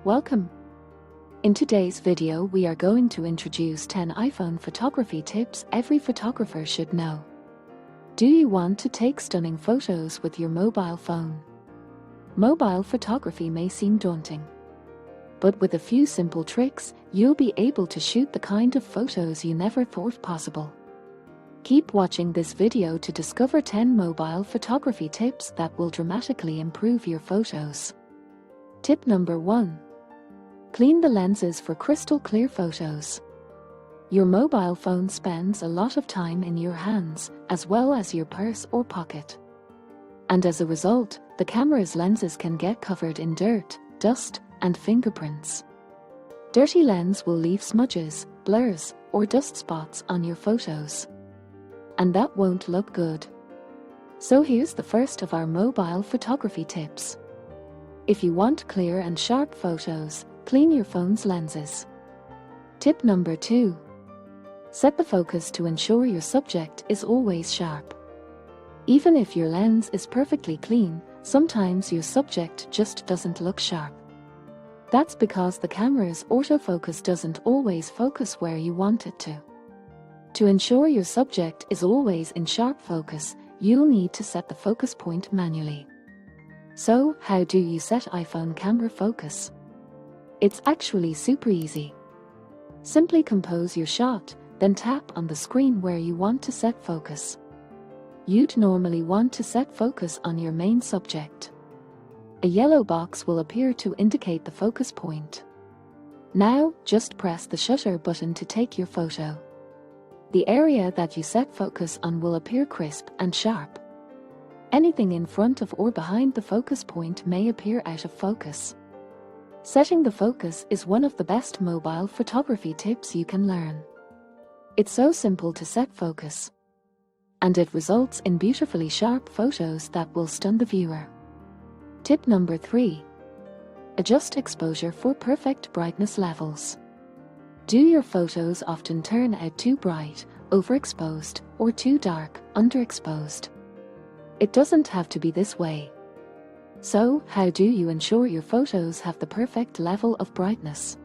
Welcome! In today's video we are going to introduce 10 iPhone photography tips every photographer should know. Do you want to take stunning photos with your mobile phone? Mobile photography may seem daunting, but with a few simple tricks, you'll be able to shoot the kind of photos you never thought possible. Keep watching this video to discover 10 mobile photography tips that will dramatically improve your photos. Tip number 1. Clean the lenses for crystal clear photos. Your mobile phone spends a lot of time in your hands, as well as your purse or pocket. And as a result, the camera's lenses can get covered in dirt, dust, and fingerprints. Dirty lens will leave smudges, blurs, or dust spots on your photos. And that won't look good. So here's the first of our mobile photography tips. If you want clear and sharp photos, clean your phone's lenses. Tip number 2. Set the focus to ensure your subject is always sharp. Even if your lens is perfectly clean, sometimes your subject just doesn't look sharp. That's because the camera's autofocus doesn't always focus where you want it to. To ensure your subject is always in sharp focus, you'll need to set the focus point manually. So, how do you set iPhone camera focus? It's actually super easy. Simply compose your shot, then tap on the screen where you want to set focus. You'd normally want to set focus on your main subject. A yellow box will appear to indicate the focus point. Now, just press the shutter button to take your photo. The area that you set focus on will appear crisp and sharp. Anything in front of or behind the focus point may appear out of focus. Setting the focus is one of the best mobile photography tips you can learn. It's so simple to set focus, and it results in beautifully sharp photos that will stun the viewer. Tip number 3. Adjust exposure for perfect brightness levels. Do your photos often turn out too bright, overexposed, or too dark, underexposed? It doesn't have to be this way. So, how do you ensure your photos have the perfect level of brightness?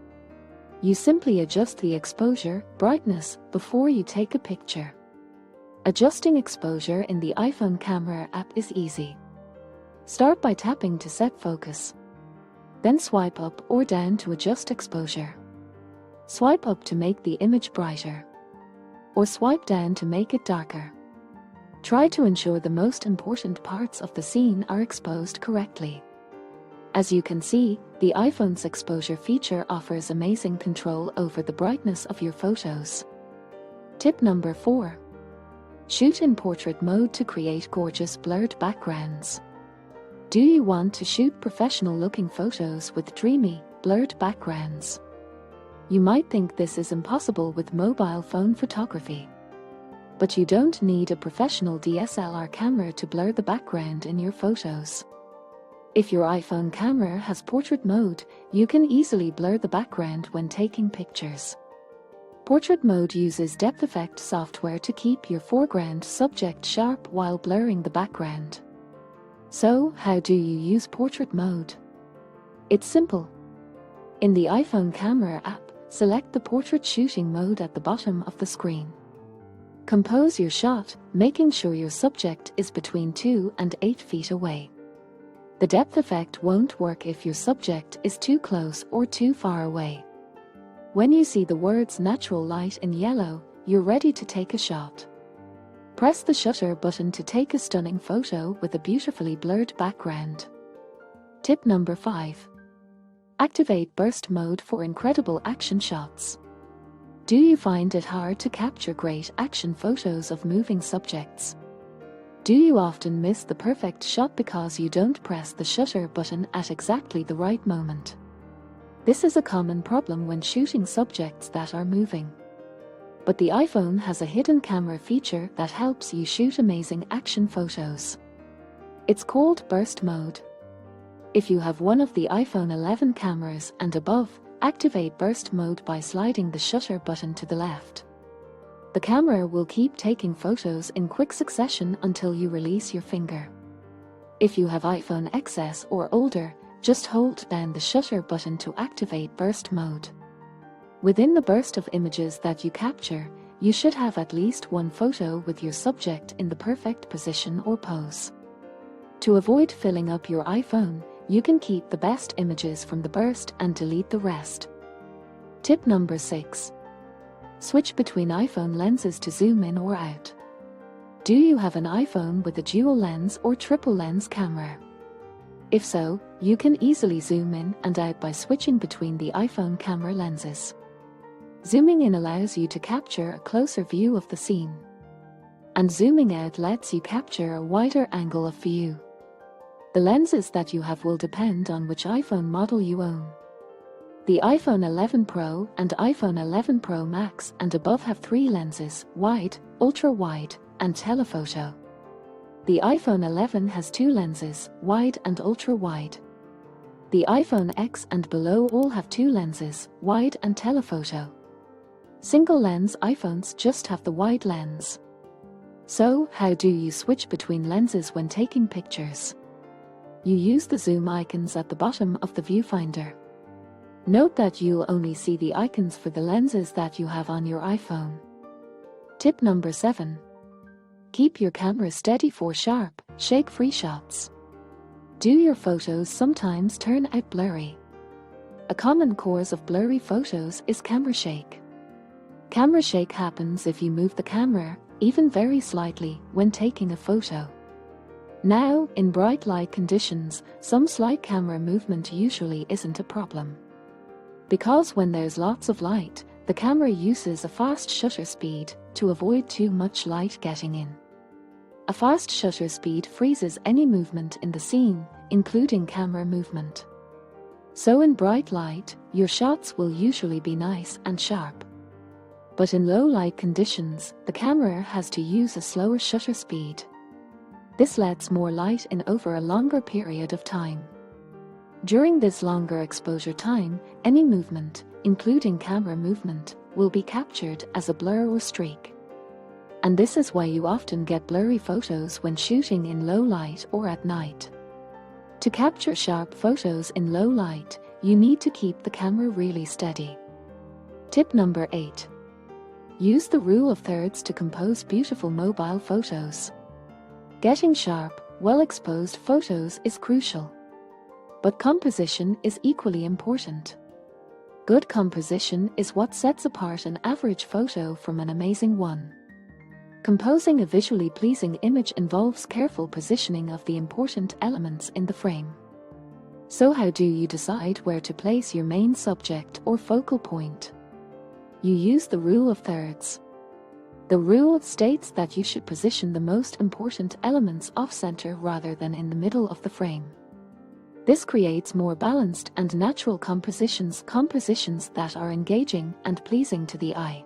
You simply adjust the exposure, brightness, before you take a picture. Adjusting exposure in the iPhone camera app is easy. Start by tapping to set focus. Then swipe up or down to adjust exposure. Swipe up to make the image brighter, or swipe down to make it darker. Try to ensure the most important parts of the scene are exposed correctly. As you can see, the iPhone's exposure feature offers amazing control over the brightness of your photos. Tip number 4. Shoot in portrait mode to create gorgeous blurred backgrounds. Do you want to shoot professional-looking photos with dreamy, blurred backgrounds? You might think this is impossible with mobile phone photography. But you don't need a professional DSLR camera to blur the background in your photos. If your iPhone camera has portrait mode, you can easily blur the background when taking pictures. Portrait mode uses depth effect software to keep your foreground subject sharp while blurring the background. So, how do you use portrait mode? It's simple. In the iPhone camera app, select the portrait shooting mode at the bottom of the screen. Compose your shot, making sure your subject is between 2 and 8 feet away. The depth effect won't work if your subject is too close or too far away. When you see the words natural light in yellow, you're ready to take a shot. Press the shutter button to take a stunning photo with a beautifully blurred background. Tip number 5. Activate burst mode for incredible action shots. Do you find it hard to capture great action photos of moving subjects? Do you often miss the perfect shot because you don't press the shutter button at exactly the right moment? This is a common problem when shooting subjects that are moving. But the iPhone has a hidden camera feature that helps you shoot amazing action photos. It's called burst mode. If you have one of the iPhone 11 cameras and above, activate burst mode by sliding the shutter button to the left. The camera will keep taking photos in quick succession until you release your finger. If you have iPhone XS or older, Just hold down the shutter button to activate burst mode. Within the burst of images that you capture, you should have at least one photo with your subject in the perfect position or pose. To avoid filling up your iPhone, you can keep the best images from the burst and delete the rest. Tip number 6. Switch between iPhone lenses to zoom in or out. Do you have an iPhone with a dual lens or triple lens camera? If so, you can easily zoom in and out by switching between the iPhone camera lenses. Zooming in allows you to capture a closer view of the scene, and zooming out lets you capture a wider angle of view. The lenses that you have will depend on which iPhone model you own. The iPhone 11 Pro and iPhone 11 Pro Max and above have 3 lenses: wide, ultra-wide, and telephoto. The iPhone 11 has 2 lenses, wide and ultra-wide. The iPhone X and below all have 2 lenses, wide and telephoto. Single lens iPhones just have the wide lens. So, how do you switch between lenses when taking pictures? You use the zoom icons at the bottom of the viewfinder. Note that you'll only see the icons for the lenses that you have on your iPhone. Tip number 7. Keep your camera steady for sharp, shake-free shots. Do your photos sometimes turn out blurry? A common cause of blurry photos is camera shake. Camera shake happens if you move the camera, even very slightly, when taking a photo. Now, in bright light conditions, some slight camera movement usually isn't a problem. Because when there's lots of light, the camera uses a fast shutter speed to avoid too much light getting in. A fast shutter speed freezes any movement in the scene, including camera movement. So in bright light, your shots will usually be nice and sharp. But in low light conditions, the camera has to use a slower shutter speed. This lets more light in over a longer period of time. During this longer exposure time, any movement, including camera movement, will be captured as a blur or streak. And this is why you often get blurry photos when shooting in low light or at night. To capture sharp photos in low light, you need to keep the camera really steady. Tip number 8. Use the rule of thirds to compose beautiful mobile photos. Getting sharp, well-exposed photos is crucial. But composition is equally important. Good composition is what sets apart an average photo from an amazing one. Composing a visually pleasing image involves careful positioning of the important elements in the frame. So how do you decide where to place your main subject or focal point? You use the rule of thirds. The rule states that you should position the most important elements off-center rather than in the middle of the frame. This creates more balanced and natural compositions that are engaging and pleasing to the eye.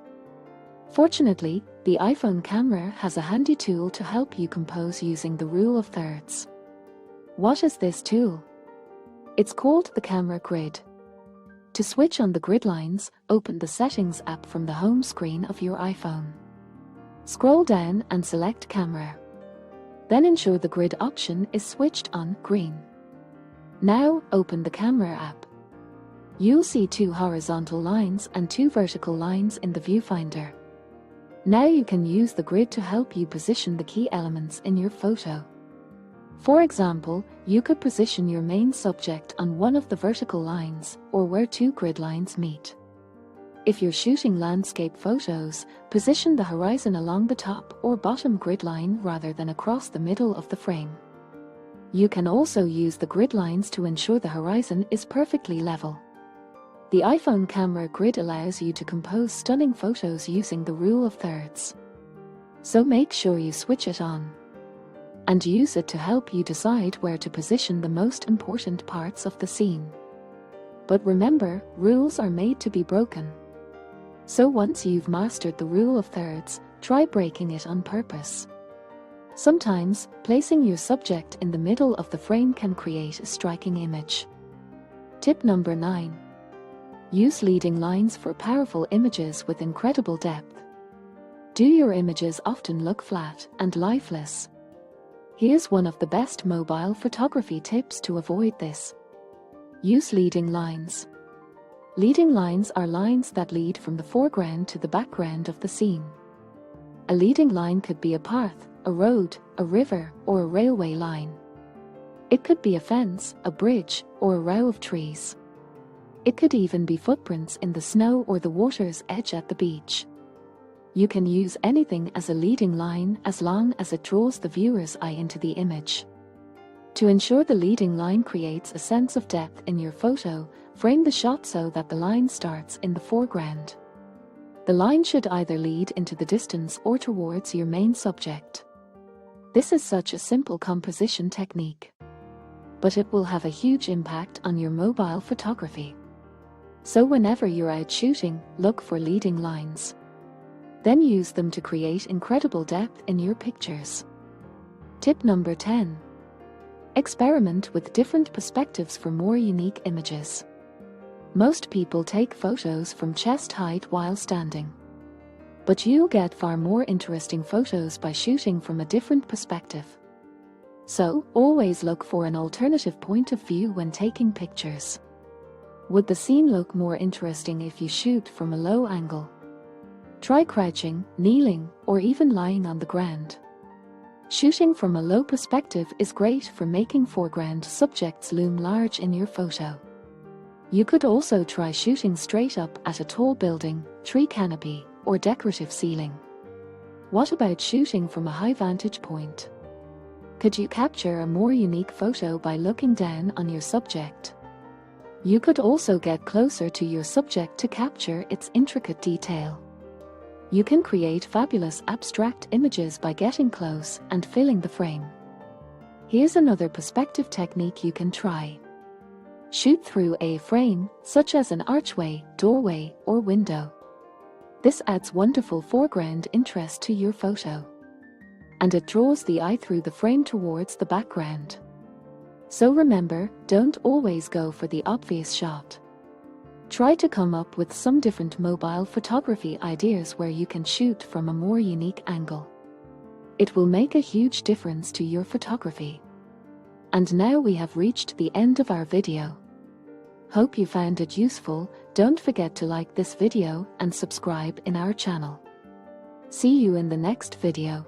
Fortunately, the iPhone camera has a handy tool to help you compose using the rule of thirds. What is this tool? It's called the Camera Grid. To switch on the grid lines, open the Settings app from the home screen of your iPhone. Scroll down and select Camera. Then ensure the grid option is switched on green. Now, open the Camera app. You'll see 2 horizontal lines and 2 vertical lines in the viewfinder. Now you can use the grid to help you position the key elements in your photo. For example, you could position your main subject on one of the vertical lines, or where 2 grid lines meet. If you're shooting landscape photos, position the horizon along the top or bottom grid line rather than across the middle of the frame. You can also use the grid lines to ensure the horizon is perfectly level. The iPhone Camera Grid allows you to compose stunning photos using the rule of thirds. So make sure you switch it on and use it to help you decide where to position the most important parts of the scene. But remember, rules are made to be broken. So once you've mastered the rule of thirds, try breaking it on purpose. Sometimes, placing your subject in the middle of the frame can create a striking image. Tip number 9. Use leading lines for powerful images with incredible depth. Do your images often look flat and lifeless? Here's one of the best mobile photography tips to avoid this. Use leading lines. Leading lines are lines that lead from the foreground to the background of the scene. A leading line could be a path, a road, a river, or a railway line. It could be a fence, a bridge, or a row of trees. It could even be footprints in the snow or the water's edge at the beach. You can use anything as a leading line as long as it draws the viewer's eye into the image. To ensure the leading line creates a sense of depth in your photo, frame the shot so that the line starts in the foreground. The line should either lead into the distance or towards your main subject. This is such a simple composition technique, but it will have a huge impact on your mobile photography. So whenever you're out shooting, look for leading lines. Then use them to create incredible depth in your pictures. Tip number 10. Experiment with different perspectives for more unique images. Most people take photos from chest height while standing. But you'll get far more interesting photos by shooting from a different perspective. So, always look for an alternative point of view when taking pictures. Would the scene look more interesting if you shoot from a low angle? Try crouching, kneeling, or even lying on the ground. Shooting from a low perspective is great for making foreground subjects loom large in your photo. You could also try shooting straight up at a tall building, tree canopy, or decorative ceiling. What about shooting from a high vantage point? Could you capture a more unique photo by looking down on your subject? You could also get closer to your subject to capture its intricate detail. You can create fabulous abstract images by getting close and filling the frame. Here's another perspective technique you can try. Shoot through a frame, such as an archway, doorway, or window. This adds wonderful foreground interest to your photo, and it draws the eye through the frame towards the background. So remember, don't always go for the obvious shot. Try to come up with some different mobile photography ideas where you can shoot from a more unique angle. It will make a huge difference to your photography. And now we have reached the end of our video. Hope you found it useful. Don't forget to like this video and subscribe in our channel. See you in the next video.